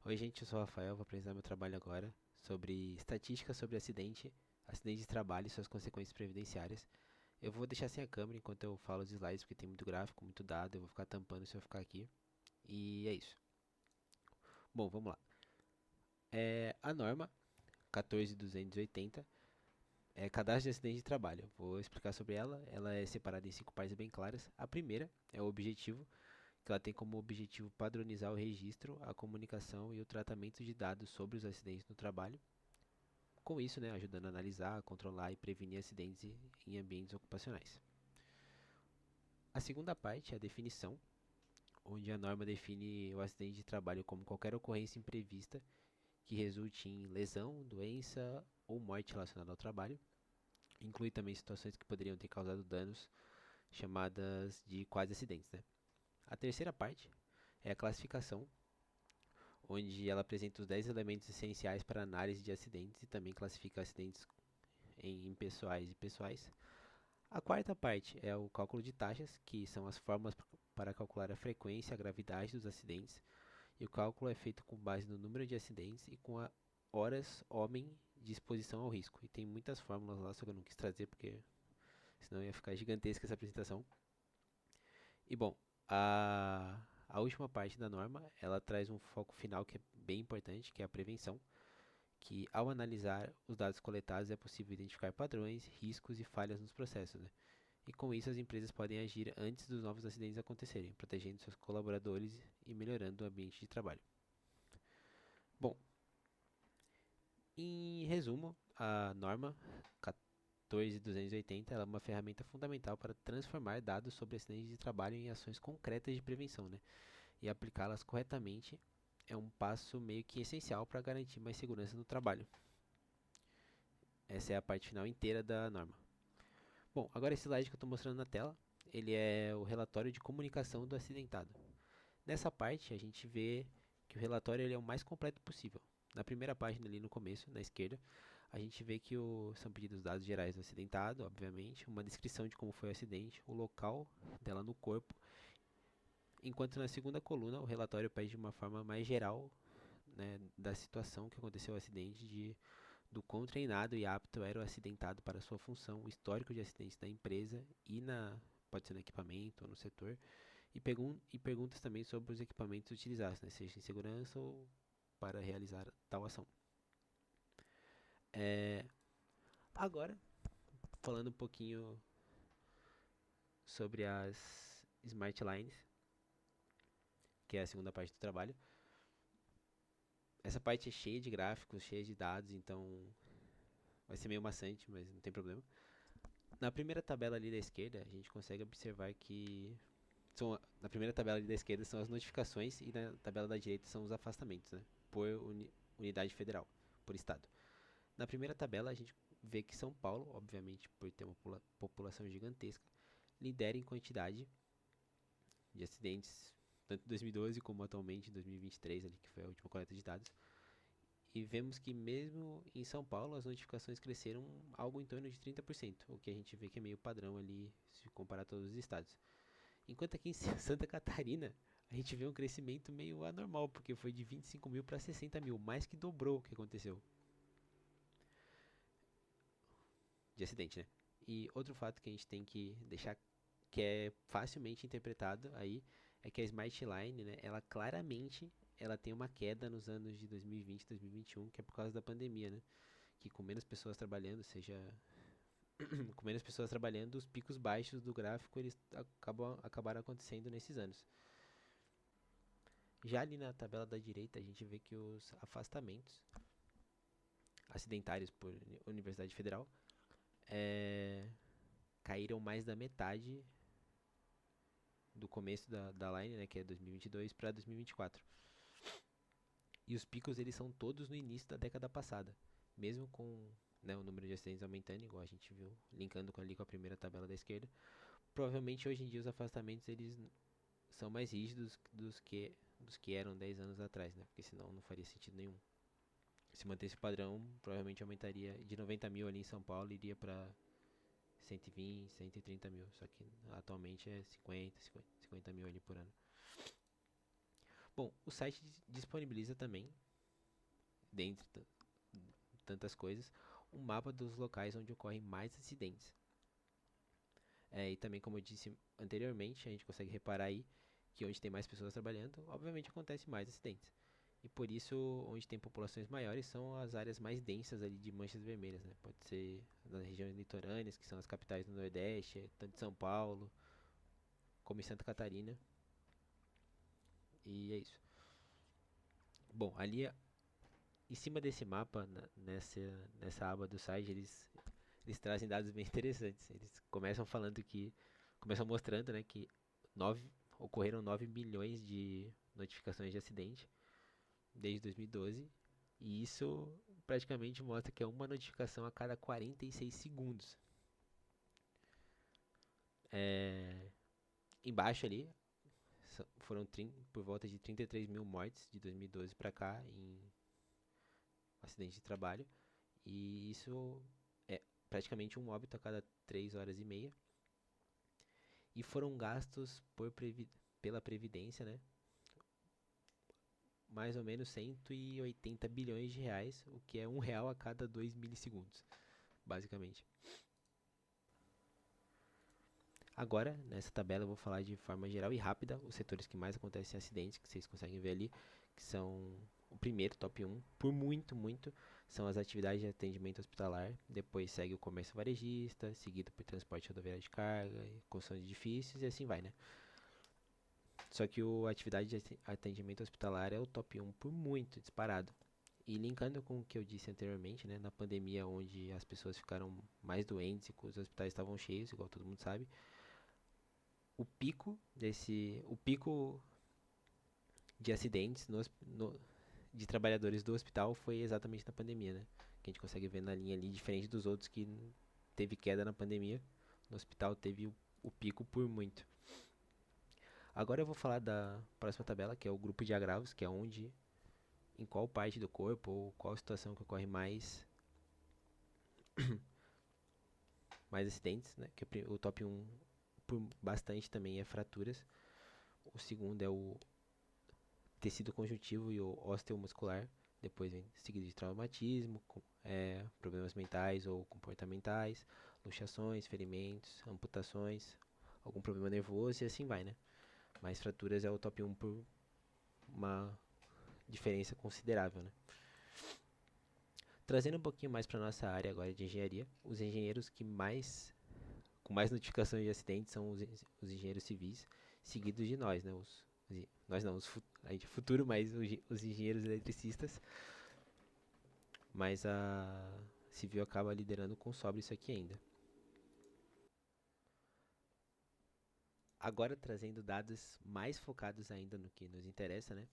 Oi, gente, eu sou o Rafael, vou apresentar meu trabalho agora sobre estatísticas sobre acidente de trabalho e suas consequências previdenciárias. Eu vou deixar sem a câmera enquanto eu falo os slides, porque tem muito gráfico, muito dado, eu vou ficar tampando se eu ficar aqui. E é isso. Bom, vamos lá. A norma 14.280 é cadastro de acidente de trabalho. Vou explicar sobre ela. Ela é separada em cinco partes bem claras. A primeira é o objetivo, que ela tem como objetivo padronizar o registro, a comunicação e o tratamento de dados sobre os acidentes no trabalho. Com isso, né, ajudando a analisar, controlar e prevenir acidentes em ambientes ocupacionais. A segunda parte é a definição, onde a norma define o acidente de trabalho como qualquer ocorrência imprevista que resulte em lesão, doença ou morte relacionada ao trabalho. Inclui também situações que poderiam ter causado danos, chamadas de quase acidentes. Né? A terceira parte é a classificação, onde ela apresenta os 10 elementos essenciais para a análise de acidentes e também classifica acidentes em impessoais e pessoais. A quarta parte é o cálculo de taxas, que são as formas para calcular a frequência e a gravidade dos acidentes, e o cálculo é feito com base no número de acidentes e com a horas homem de exposição ao risco. E tem muitas fórmulas lá, só que eu não quis trazer porque senão ia ficar gigantesca essa apresentação. E bom, a última parte da norma, ela traz um foco final que é bem importante, que é a prevenção, que ao analisar os dados coletados é possível identificar padrões, riscos e falhas nos processos, né? E com isso as empresas podem agir antes dos novos acidentes acontecerem, protegendo seus colaboradores e melhorando o ambiente de trabalho. Bom, em resumo, a norma 14.280 é uma ferramenta fundamental para transformar dados sobre acidentes de trabalho em ações concretas de prevenção, né? E aplicá-las corretamente é um passo meio que essencial para garantir mais segurança no trabalho. Essa é a parte final inteira da norma. Bom, agora esse slide que eu estou mostrando na tela, ele é o relatório de comunicação do acidentado. Nessa parte, a gente vê que o relatório ele é o mais completo possível. Na primeira página ali no começo, na esquerda, a gente vê que são pedidos os dados gerais do acidentado, obviamente, uma descrição de como foi o acidente, o local dela no corpo, enquanto na segunda coluna o relatório pede de uma forma mais geral, né, da situação que aconteceu o acidente, do quão treinado e apto era o acidentado para sua função, o histórico de acidentes da empresa pode ser no equipamento ou no setor, e perguntas também sobre os equipamentos utilizados, né, seja em segurança ou para realizar tal ação. É, Agora, falando um pouquinho sobre as Smart Lines, que é a segunda parte do trabalho. Essa parte é cheia de gráficos, cheia de dados, então vai ser meio maçante, mas não tem problema. Na primeira tabela ali da esquerda, a gente consegue observar que na primeira tabela ali da esquerda são as notificações e na tabela da direita são os afastamentos, né, por unidade federal, por estado. Na primeira tabela a gente vê que São Paulo, obviamente por ter uma população gigantesca, lidera em quantidade de acidentes, tanto em 2012 como atualmente em 2023, ali, que foi a última coleta de dados. E vemos que mesmo em São Paulo as notificações cresceram algo em torno de 30%, o que a gente vê que é meio padrão ali se comparar todos os estados. Enquanto aqui em Santa Catarina a gente vê um crescimento meio anormal, porque foi de 25 mil para 60 mil, mais que dobrou o que aconteceu de acidente, né? E outro fato que a gente tem que deixar que é facilmente interpretado aí é que a Smart Line, né, ela claramente ela tem uma queda nos anos de 2020 e 2021, que é por causa da pandemia, né? Que com menos pessoas trabalhando, seja com menos pessoas trabalhando, os picos baixos do gráfico eles acabaram acontecendo nesses anos. Já ali na tabela da direita a gente vê que os afastamentos acidentários por Universidade Federal é, caíram mais da metade do começo da line, né, que é 2022 para 2024. E os picos eles são todos no início da década passada, mesmo com, né, o número de acidentes aumentando, igual a gente viu, linkando ali com a primeira tabela da esquerda. Provavelmente hoje em dia os afastamentos eles são mais rígidos dos que eram 10 anos atrás, né? Porque senão não faria sentido nenhum. Se manter esse padrão, provavelmente aumentaria de 90 mil ali em São Paulo, iria para 120, 130 mil. Só que atualmente é 50 mil ali por ano. Bom, o site disponibiliza também, dentre tantas coisas, um mapa dos locais onde ocorrem mais acidentes. E também, como eu disse anteriormente, a gente consegue reparar aí que onde tem mais pessoas trabalhando, obviamente acontece mais acidentes. E por isso, onde tem populações maiores são as áreas mais densas ali de manchas vermelhas, né? Pode ser nas regiões litorâneas, que são as capitais do Nordeste, tanto de São Paulo, como em Santa Catarina. E é isso. Bom, ali em cima desse mapa, nessa aba do site, eles trazem dados bem interessantes. Eles começam mostrando, né, que nove, ocorreram 9 milhões de notificações de acidente desde 2012. E isso praticamente mostra que é uma notificação a cada 46 segundos. Embaixo ali foram por volta de 33 mil mortes de 2012 para cá em acidente de trabalho. E isso é praticamente um óbito a cada 3 horas e meia. E foram gastos pela Previdência, né? Mais ou menos 180 bilhões de reais, o que é R$ 1 a cada 2 milissegundos, basicamente. Agora, nessa tabela, eu vou falar de forma geral e rápida os setores que mais acontecem acidentes, que vocês conseguem ver ali, que são o primeiro, top 1, por muito, são as atividades de atendimento hospitalar, depois segue o comércio varejista, seguido por transporte rodoviário de carga, construção de edifícios e assim vai, né? Só que a atividade de atendimento hospitalar é o top 1 por muito, disparado. E linkando com o que eu disse anteriormente, né, na pandemia onde as pessoas ficaram mais doentes e os hospitais estavam cheios, igual todo mundo sabe, o pico de acidentes de trabalhadores do hospital foi exatamente na pandemia, né? Que a gente consegue ver na linha ali, diferente dos outros que teve queda na pandemia, no hospital teve o pico por muito. Agora eu vou falar da próxima tabela, que é o grupo de agravos, que é onde, em qual parte do corpo ou qual situação que ocorre mais acidentes, né? Que o top 1 por bastante também é fraturas. O segundo é o tecido conjuntivo e o osteomuscular. Depois vem seguido de traumatismo, problemas mentais ou comportamentais, luxações, ferimentos, amputações, algum problema nervoso e assim vai, né? Mas fraturas é o top 1 por uma diferença considerável, né? Trazendo um pouquinho mais para nossa área agora de engenharia, os engenheiros com mais notificações de acidentes são os engenheiros civis, seguidos de nós, né? Nós não, a gente futuro, mas os engenheiros eletricistas, mas a civil acaba liderando com sobre isso aqui ainda. Agora trazendo dados mais focados ainda no que nos interessa, né?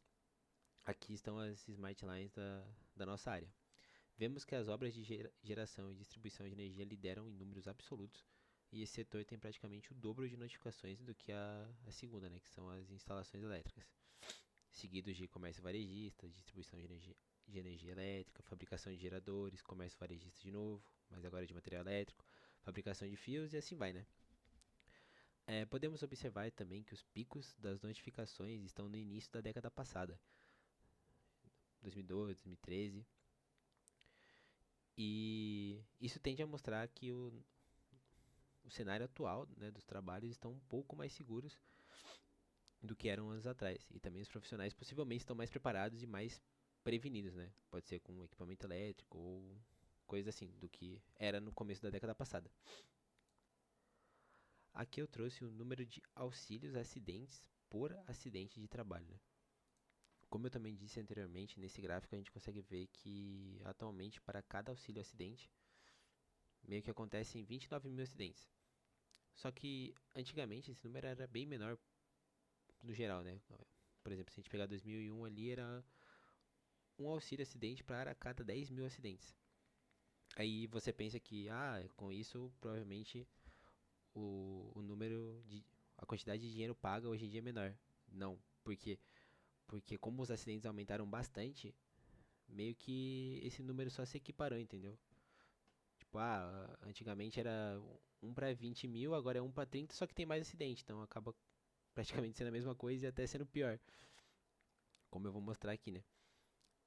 Aqui estão as smart lines da nossa área. Vemos que as obras de geração e distribuição de energia lideram em números absolutos, e esse setor tem praticamente o dobro de notificações do que a segunda, né, que são as instalações elétricas, seguidos de comércio varejista, distribuição de energia elétrica, fabricação de geradores, comércio varejista de novo, mas agora de material elétrico, fabricação de fios e assim vai, né? Podemos observar também que os picos das notificações estão no início da década passada, 2012, 2013, e isso tende a mostrar que o cenário atual, né, dos trabalhos estão um pouco mais seguros do que eram anos atrás. E também os profissionais possivelmente estão mais preparados e mais prevenidos, né? Pode ser com equipamento elétrico ou coisa assim, do que era no começo da década passada. Aqui eu trouxe o número de auxílios a acidentes por acidente de trabalho, né? Como eu também disse anteriormente, nesse gráfico a gente consegue ver que atualmente para cada auxílio acidente meio que acontecem 29 mil acidentes. Só que antigamente esse número era bem menor no geral, né? Por exemplo, se a gente pegar 2001 ali, era um auxílio acidente para cada 10 mil acidentes. Aí você pensa que, com isso, provavelmente o número de. A quantidade de dinheiro paga hoje em dia é menor. Não, porque como os acidentes aumentaram bastante, meio que esse número só se equiparou, entendeu? Tipo, antigamente era 1 para 20 mil, agora é 1 para 30, só que tem mais acidente, então acaba praticamente sendo a mesma coisa e até sendo pior. como eu vou mostrar aqui, né?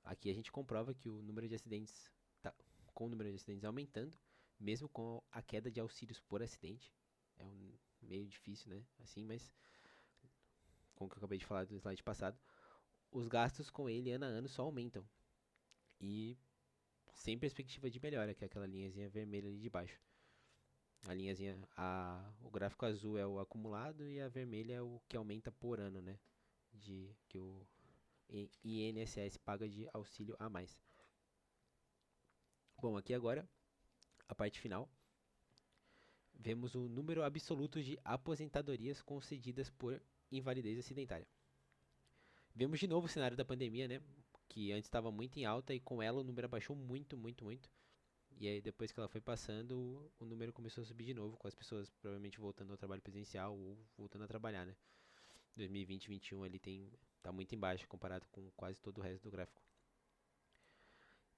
Aqui a gente comprova que o número de acidentes tá com o número de acidentes aumentando, mesmo com a queda de auxílios por acidente. É um meio difícil, né? Assim, mas como que eu acabei de falar do slide passado, os gastos com ele ano a ano só aumentam. E sem perspectiva de melhora, que é aquela linhazinha vermelha ali de baixo. A linhazinha, o gráfico azul é o acumulado e a vermelha é o que aumenta por ano, né? De que o INSS paga de auxílio a mais. Bom, aqui agora, a parte final, vemos o número absoluto de aposentadorias concedidas por invalidez acidentária. Vemos de novo o cenário da pandemia, né? Que antes estava muito em alta e com ela o número abaixou muito, muito, muito. E aí depois que ela foi passando, o número começou a subir de novo, com as pessoas provavelmente voltando ao trabalho presencial ou voltando a trabalhar, né? 2020 e 2021 ali tá muito embaixo comparado com quase todo o resto do gráfico.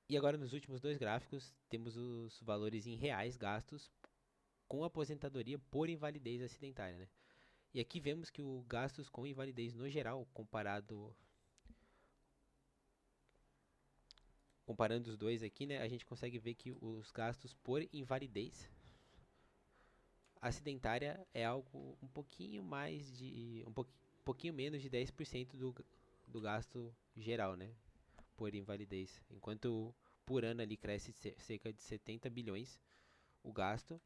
E agora nos últimos dois gráficos temos os valores em reais gastos com aposentadoria por invalidez acidentária, né? E aqui vemos que os gastos com invalidez no geral, comparando os dois aqui, né, a gente consegue ver que os gastos por invalidez acidentária é algo um pouquinho mais de pouquinho menos de 10% do gasto geral, né, por invalidez, enquanto por ano ali cresce cerca de 70 bilhões o gasto,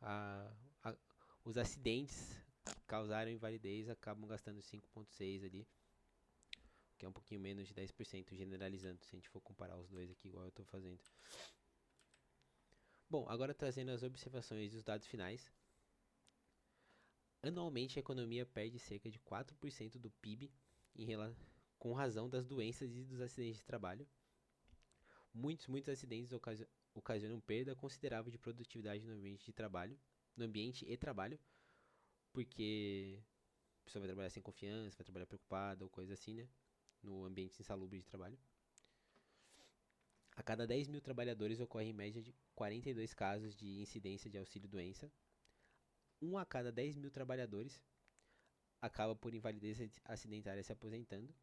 a, a, os acidentes que causaram invalidez acabam gastando 5,6 ali, que é um pouquinho menos de 10%, generalizando, se a gente for comparar os dois aqui igual eu estou fazendo. Bom, agora trazendo as observações e os dados finais. Anualmente a economia perde cerca de 4% do PIB com razão das doenças e dos acidentes de trabalho. Muitos acidentes ocasionam perda considerável de produtividade no ambiente e trabalho, porque a pessoa vai trabalhar sem confiança, vai trabalhar preocupada ou coisa assim, né? No ambiente insalubre de trabalho. A cada 10 mil trabalhadores ocorre em média de 42 casos de incidência de auxílio-doença. A cada 10 mil trabalhadores acaba por invalidez acidentária se aposentando.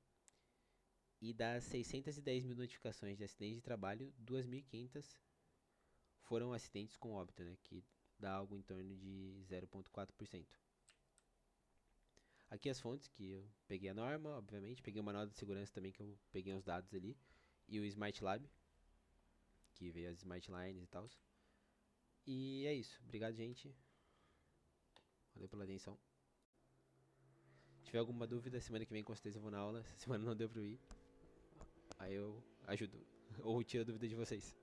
E das 610 mil notificações de acidentes de trabalho, 2.500 foram acidentes com óbito, né, que dá algo em torno de 0,4%. Aqui as fontes, que eu peguei a norma, obviamente, peguei uma nota de segurança também, que eu peguei os dados ali, e o Smart Lab, que veio as Smart Lines e tal. E é isso. Obrigado, gente. Valeu pela atenção. Se tiver alguma dúvida, semana que vem com certeza eu vou na aula. Essa semana não deu pra eu ir. Aí eu ajudo. Ou tiro a dúvida de vocês.